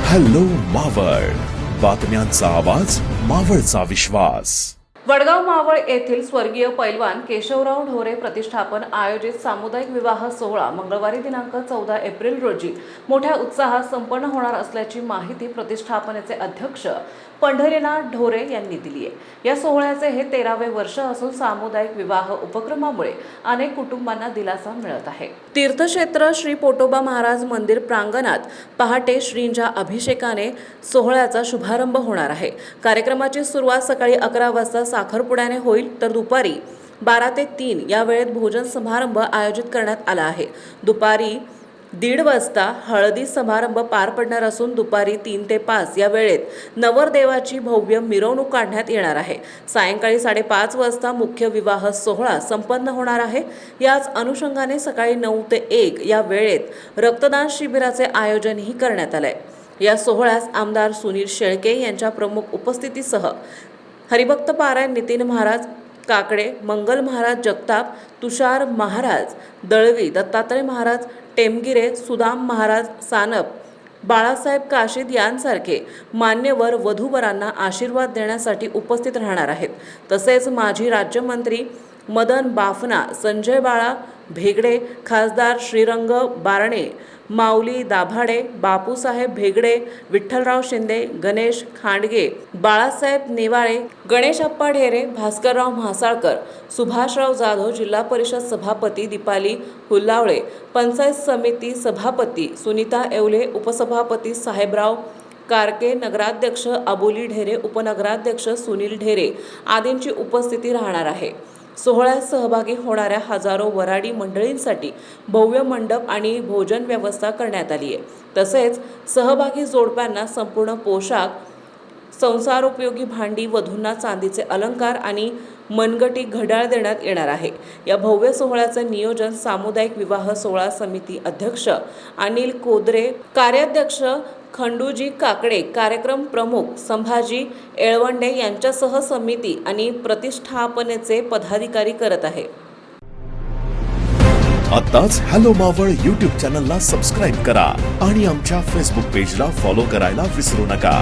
Hello Maval, बातम्यांचा आवाज, मावळचा विश्वास। वडगाव मावळ येथील स्वर्गीय पैलवान केशवराव ढोरे प्रतिष्ठापन आयोजित सामुदायिक विवाह सोहळा मंगळवारी दिनांक 14 एप्रिल रोजी मोठ्या उत्साहात संपन्न होणार असल्याची माहिती प्रतिष्ठापनेचे अध्यक्ष पंढरीनाथ ढोरे यांनी दिली आहे। या सोहळ्याचे हे 13वे वर्ष असून सामुदायिक विवाह उपक्रमामुळे अनेक कुटुंबांना दिलासा मिळत आहे। तीर्थक्षेत्र श्री पोटोबा महाराज मंदिर प्रांगणात पहाटे श्रींच्या अभिषेकाने सोहळ्याचा शुभारंभ होणार आहे। कार्यक्रमाची सुरुवात सकाळी 11 वाजता साखरपुड्याने होईल, तर दुपारी 12 ते 3 या वेळेत भोजन समारंभ आयोजित करण्यात आला आहे। दुपारी 1:30 वाजता हळदी समारंभ पार पडणार असून दुपारी 3 ते 5 या वेळेत नवरदेवाची भव्य मिरवणूक काढण्यात येणार आहे। सायंकाळी 5:30 वाजता मुख्य विवाह सोहळा संपन्न होणार आहे। याच अनुषंगाने सकाळी 9 ते 1 या वेळेत रक्तदान शिबिराचे आयोजनही करण्यात आले आहे। या सोहळ्यास आमदार सुनील शेळके यांच्या प्रमुख उपस्थितीसह हरिभक्त पारायण नितीन महाराज काकडे, मंगल महाराज जगताप, तुषार महाराज दळवी, दत्तात्रय महाराज टेमगिरे, सुदाम महाराज सानप, बाळासाहेब काशीद यांसारखे मान्यवर वधूवरांना आशीर्वाद देण्यासाठी उपस्थित राहणार आहेत। तसेच माजी राज्यमंत्री मदन बाफना, संजय बाळा भेगडे, खासदार श्रीरंग बारणे, माऊली दाभाडे, बापूसाहेब भेगडे, विठ्ठलराव शिंदे, गणेश खांडगे, बाळासाहेब नेवाळे, गणेश अप्पा ढेरे, भास्करराव म्हासाळकर, सुभाषराव जाधव, जिल्हा परिषद सभापती दीपाली हुल्लावळे, पंचायत समिती सभापती सुनीता येवले, उपसभापती साहेबराव कारके, नगराध्यक्ष अबोली ढेरे, उपनगराध्यक्ष सुनील ढेरे आदींची उपस्थिती राहणार आहे। सोहळ्यात सहभागी होणाऱ्या हजारो वराडी मंडळींसाठी भव्य मंडप आणि भोजन व्यवस्था करण्यात आली आहे। तसेच सहभागी जोडप्यांना संपूर्ण पोशाख, संसारोपयोगी भांडी, वधूंना चांदीचे अलंकार आणि मनगटी घड्याळ देण्यात येणार आहे। या भव्य सोहळ्याचे नियोजन सामुदायिक विवाह सोहळा समिती अध्यक्ष अनिल कोदरे, कार्याध्यक्ष खंडूजी काकडे, कार्यक्रम प्रमुख संभाजी येळवंडे यांच्यासह समिती आणि प्रतिष्ठापनेचे पदाधिकारी करत आहे। आताच हॅलो मावळ YouTube चॅनलला सबस्क्राईब करा आणि आमच्या फेसबुक पेजला फॉलो करायला विसरू नका।